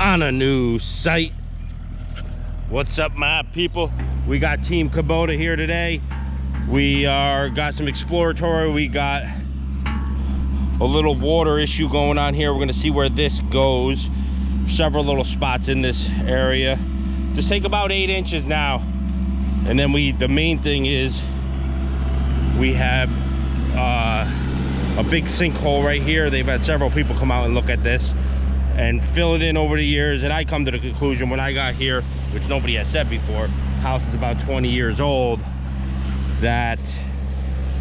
on a new site. What's up, my people? We got Team Kubota here today. We got some exploratory. We got a little water issue going on here. We're gonna see where this goes. Several little spots in this area. Just take about 8 inches now. And then the main thing is we have a big sinkhole right here. They've had several people come out and look at this and fill it in over the years. And I come to the conclusion when I got here, which nobody has said before, house is about 20 years old, that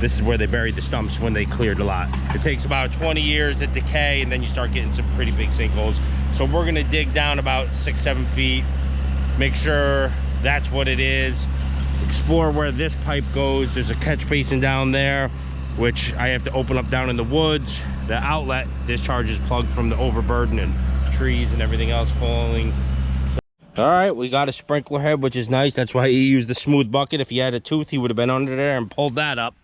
this is where they buried the stumps when they cleared the lot. It takes about 20 years to decay, and then you start getting some pretty big sinkholes. So we're gonna dig down about 6-7 feet, make sure that's what it is, explore where this pipe goes. There's a catch basin down there, which I have to open up down in the woods. The outlet discharge is plugged from the overburden and trees and everything else falling. All right, we got a sprinkler head, which is nice. That's why he used the smooth bucket. If he had a tooth, he would have been under there and pulled that up.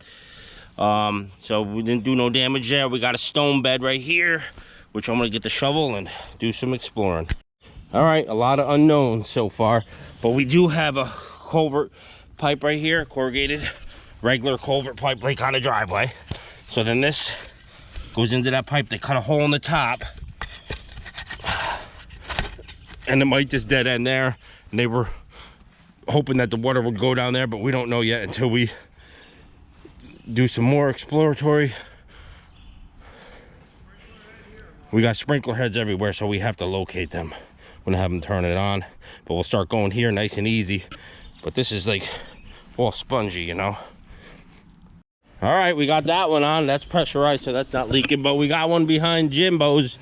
So we didn't do no damage there. We got a stone bed right here, which I'm gonna get the shovel and do some exploring. All right, a lot of unknowns so far, but we do have a culvert pipe right here, corrugated, regular culvert pipe like on a driveway. So then this goes into that pipe. They cut a hole in the top, and it might just dead end there. And they were hoping that the water would go down there, but we don't know yet until we do some more exploratory. We got sprinkler heads everywhere, so we have to locate them. I'm gonna have them turn it on, but we'll start going here nice and easy. But this is like all spongy, you know. All right, we got that one on. That's pressurized, so that's not leaking, but we got one behind Jimbo's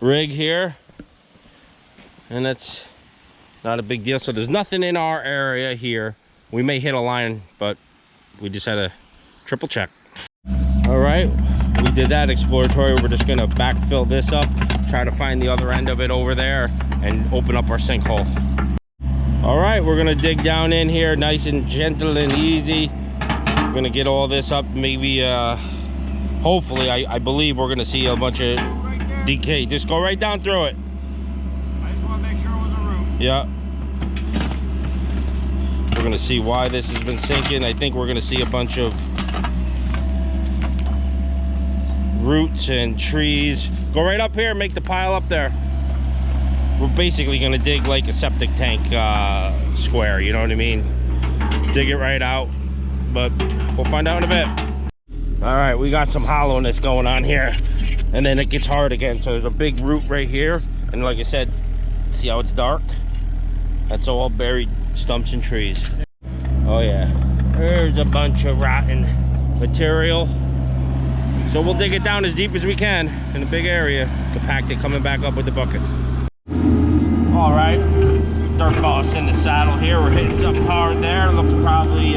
rig here, and that's not a big deal. So there's nothing in our area here. We may hit a line, but we just had to triple check. All right, we did that exploratory. We're just gonna backfill this up, try to find the other end of it over there, and open up our sinkhole. All right, we're gonna dig down in here nice and gentle and easy. We're gonna get all this up. Maybe hopefully I believe we're gonna see a bunch of decay. Just go right down through it. I just want to make sure it was a root. Yeah, we're gonna see why this has been sinking. I think we're gonna see a bunch of roots and trees. Go right up here, make the pile up there. We're basically gonna dig like a septic tank square, you know what I mean? Dig it right out, but we'll find out in a bit. All right, we got some hollowness going on here, and then it gets hard again. So there's a big root right here, and like I said, see how it's dark? That's all buried stumps and trees. Oh yeah, there's a bunch of rotten material. So we'll dig it down as deep as we can in a big area, compact it, coming back up with the bucket. All right, dirt boss in the saddle here. We're hitting something hard there. Looks probably,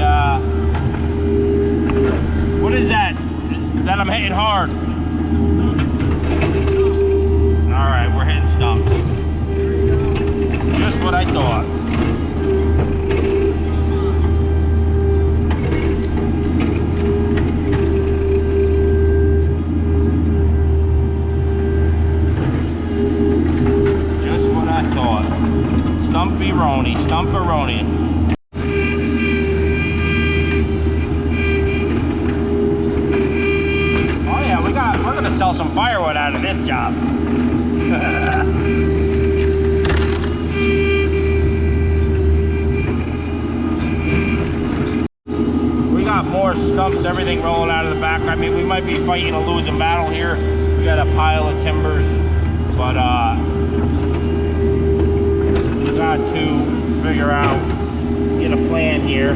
what is that? That I'm hitting hard. All right, we're hitting stumps. Just what I thought. Stumpy-roni, stumperoni. Oh yeah, we're gonna sell some firewood out of this job. We got more stumps, everything rolling out of the back. I mean, we might be fighting a losing battle here. We got a pile of timbers, but got to figure out, get a plan here.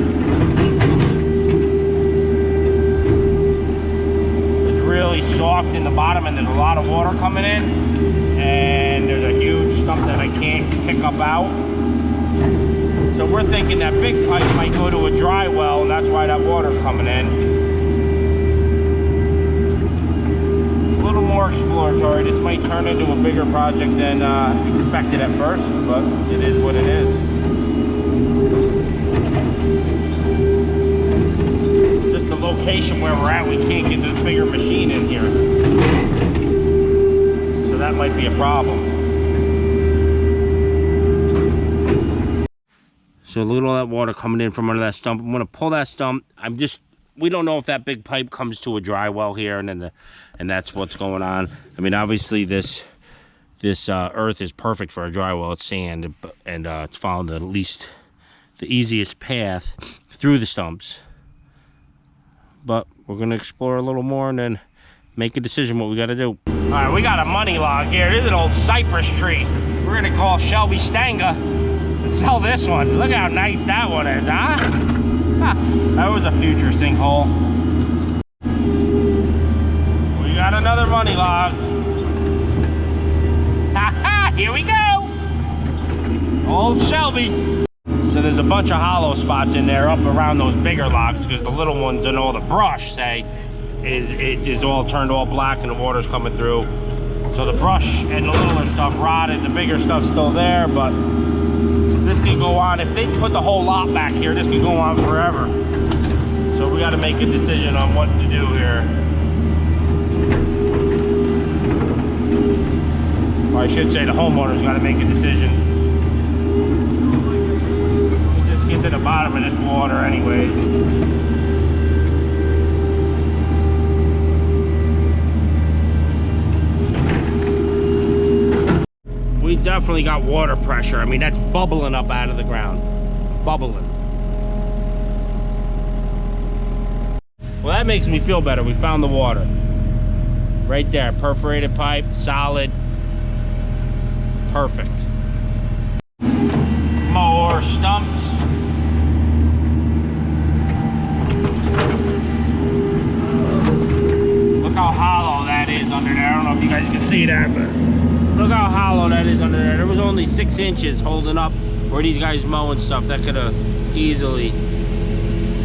It's really soft in the bottom, and there's a lot of water coming in, and there's a huge stump that I can't pick up out. So we're thinking that big pipe might go to a dry well, and that's why that water's coming in. A little more exploratory. This might turn into a bigger project than expected at first, but it is what it is. Just the location where we're at, we can't get this bigger machine in here. So that might be a problem. So look at all that water coming in from under that stump. I'm gonna pull that stump. We don't know if that big pipe comes to a dry well here, and that's what's going on. I mean, obviously this earth is perfect for a dry well. It's sand, and it's following the easiest path through the stumps. But we're gonna explore a little more and then make a decision what we gotta do. All right, we got a money log here. This is an old cypress tree. We're gonna call Shelby Stanga and sell this one. Look how nice that one is, huh? That was a future sinkhole. We got another money log. Here we go. Old Shelby. So there's a bunch of hollow spots in there up around those bigger logs, because the little ones and all the brush, it is all turned all black and the water's coming through. So the brush and the littler stuff rotted, the bigger stuff's still there, but this could go on. If they put the whole lot back here, this could go on forever. So we got to make a decision on what to do here. Or I should say the homeowner's got to make a decision. We'll just get to the bottom of this water anyways. We definitely got water pressure. I mean, that's bubbling up out of the ground. Bubbling. Well, that makes me feel better. We found the water. Right there, perforated pipe, solid. Perfect. More stumps. Look how hollow that is under there. I don't know if you guys can see that, but look how hollow that is under there. There was only 6 inches holding up where these guys mow and stuff. That could have easily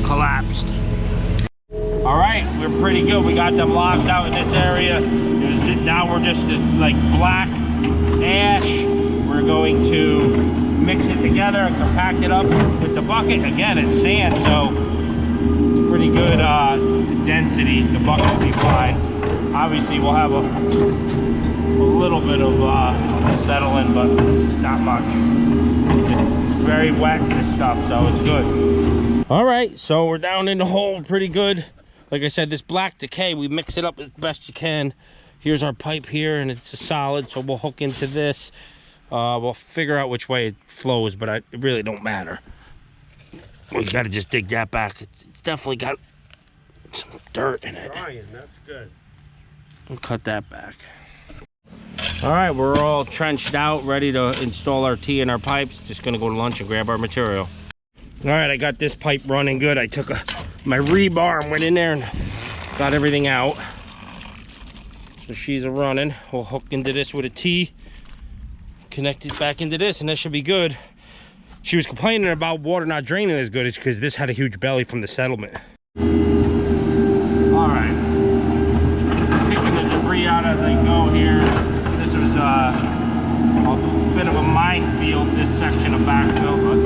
collapsed. All right, we're pretty good. We got them logs out in this area. Now we're just like black ash. We're going to mix it together and compact it up with the bucket. Again, it's sand, so it's pretty good density. The bucket will be fine. Obviously, we'll have a little bit of settling, but not much. It's very wet, this stuff, so it's good. All right, so we're down in the hole pretty good. Like I said, this black decay, we mix it up as best you can. Here's our pipe here, and it's a solid, so we'll hook into this. We'll figure out which way it flows, but it really don't matter. We got to just dig that back. It's definitely got some dirt in it. Brian, that's good. We'll cut that back. All right, we're all trenched out, ready to install our tee and our pipes. Just gonna go to lunch and grab our material. All right, I got this pipe running good. I took my rebar and went in there and got everything out. So she's a running. We'll hook into this with a T, connect it back into this, and that should be good. She was complaining about water not draining as good. It's because this had a huge belly from the settlement. All right, picking the debris out as I go here. This was a bit of a minefield, this section of backfill, but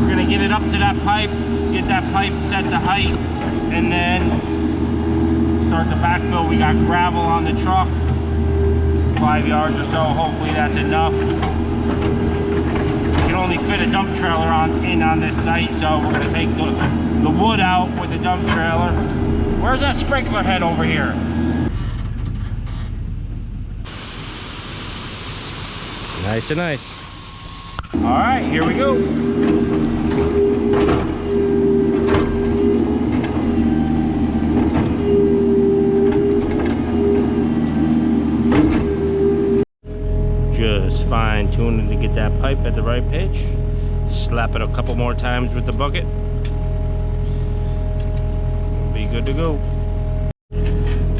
we're gonna get it up to that pipe, get that pipe set to height, and then start the backfill. We got gravel on the truck, 5 yards or so. Hopefully that's enough. We can only fit a dump trailer in on this site, so we're gonna take the wood out with the dump trailer. Where's that sprinkler head over here? Nice and nice. All right, here we go. Just fine tuning to get that pipe at the right pitch. Slap it a couple more times with the bucket. Be good to go.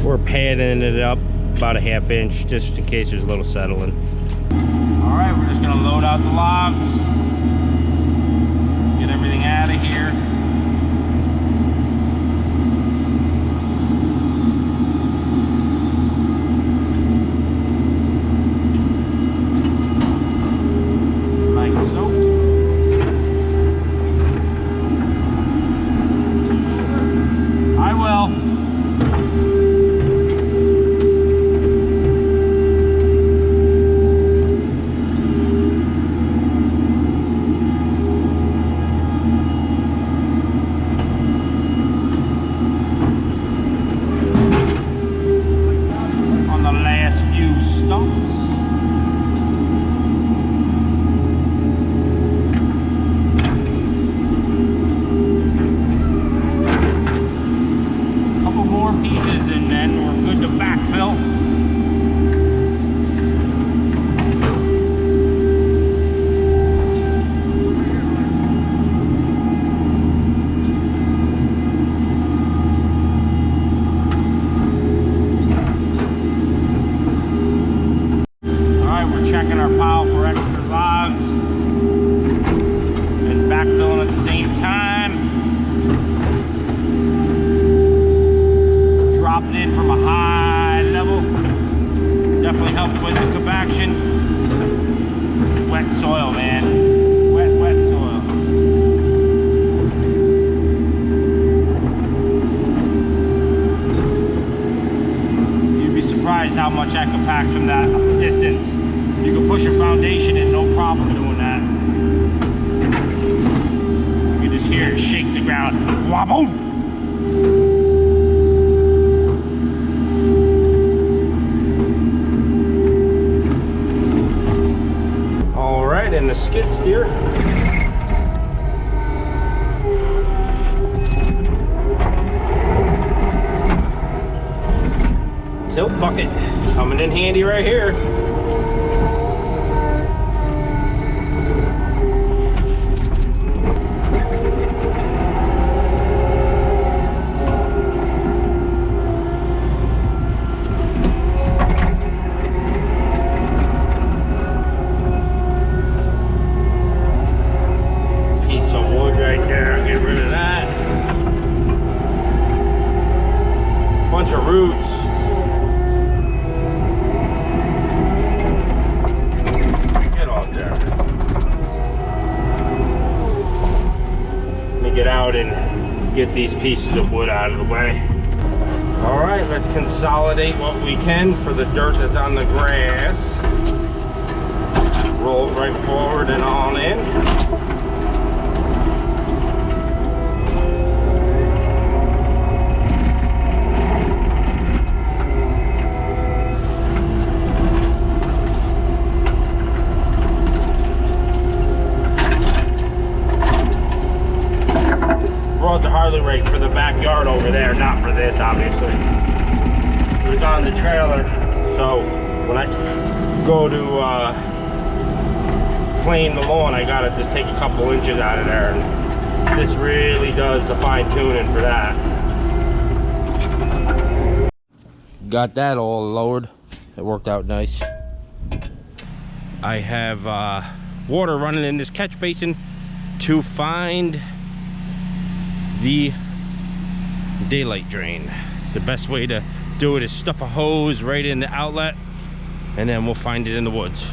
We're padding it up about a ½ inch just in case there's a little settling. All right, we're just gonna load out the logs, get everything out of here. Like so. I will. checking our pile for extra logs and backfilling at the same time. Drop it in from a high level. Definitely helps with the compaction. Wet soil, man. Wet soil. You'd be surprised how much that compacts from that distance. You can push a foundation in, no problem doing that. You can just hear it shake the ground. Wobble! And the skid steer. Tilt bucket coming in handy right here. Roots. Get off there. Let me get out and get these pieces of wood out of the way. All right, let's consolidate what we can for the dirt that's on the grass. Roll it right forward and on in. The Harley rake for the backyard over there, not for this, obviously. It was on the trailer, so when I go to plane the lawn, I gotta just take a couple inches out of there, and this really does the fine tuning for that. Got that all lowered. It worked out nice. I have water running in this catch basin to find the daylight drain. It's the best way to do it is stuff a hose right in the outlet and then we'll find it in the woods.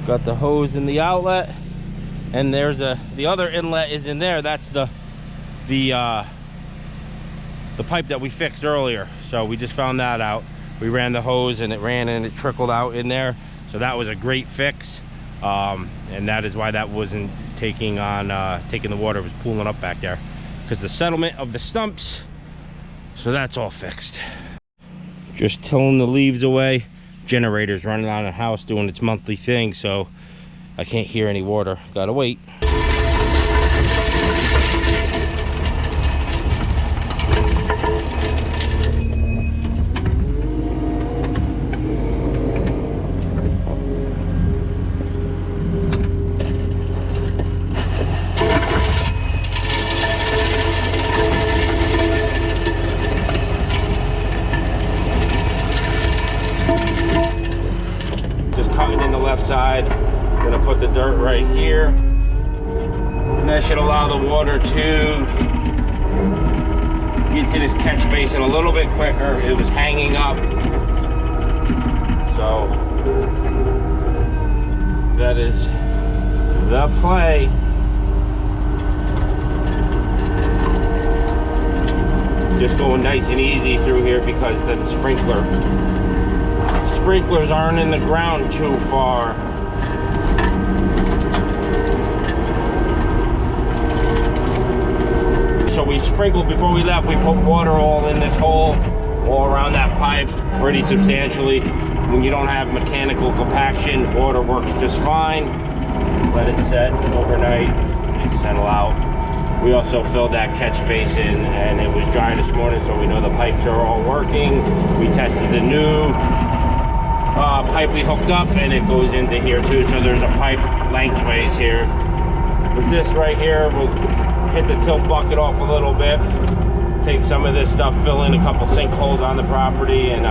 Got the hose in the outlet and there's the other inlet is in there. That's the pipe that we fixed earlier. So we just found that out. We ran the hose and it ran and it trickled out in there. So that was a great fix. And that is why that wasn't taking the water, was pooling up back there because the settlement of the stumps. So that's all fixed. Just tilling the leaves away. Generator's running around the house doing its monthly thing, so I can't hear any water. Gotta wait. Side, gonna put the dirt right here, and that should allow the water to get to this catch basin a little bit quicker. It was hanging up, so that is the play. Just going nice and easy through here because the sprinklers aren't in the ground too far. So we sprinkled before we left. We put water all in this hole, all around that pipe, pretty substantially. When you don't have mechanical compaction, water works just fine. Let it set overnight and settle out. We also filled that catch basin and it was dry this morning, so we know the pipes are all working. We tested the new pipe we hooked up and it goes into here too, so there's a pipe lengthways here. With this right here, we'll hit the tilt bucket off a little bit, take some of this stuff, fill in a couple sinkholes on the property, and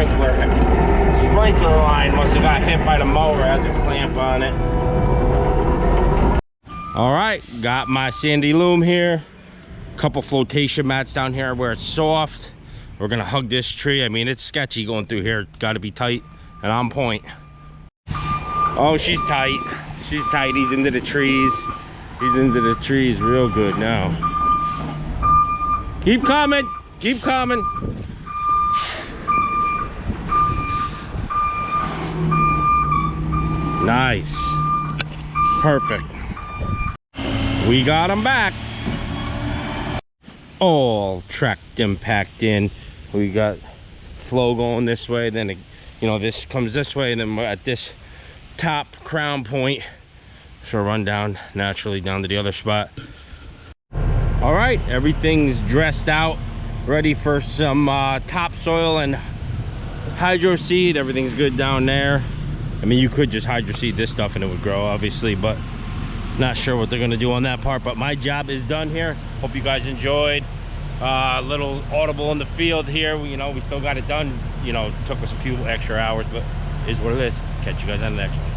sprinkler line must have got hit by the mower, has a clamp on it. All right, got my sandy loom here. Couple flotation mats down here where it's soft. We're gonna hug this tree. I mean, it's sketchy going through here. Got to be tight and on point. Oh, she's tight. She's tight. He's into the trees. He's into the trees real good now. Keep coming. Keep coming. Nice. Perfect. We got him back. All tracked and packed in. We got flow going this way, then it, you know, this comes this way, and then we're at this top crown point, so run down naturally down to the other spot. All right, everything's dressed out, ready for some topsoil and hydro seed. Everything's good down there. I mean, you could just hydro seed this stuff and it would grow, obviously, but not sure what they're gonna do on that part. But my job is done here. Hope you guys enjoyed. A little audible in the field here. You know, we still got it done. You know, took us a few extra hours, but it is what it is. Catch you guys on the next one.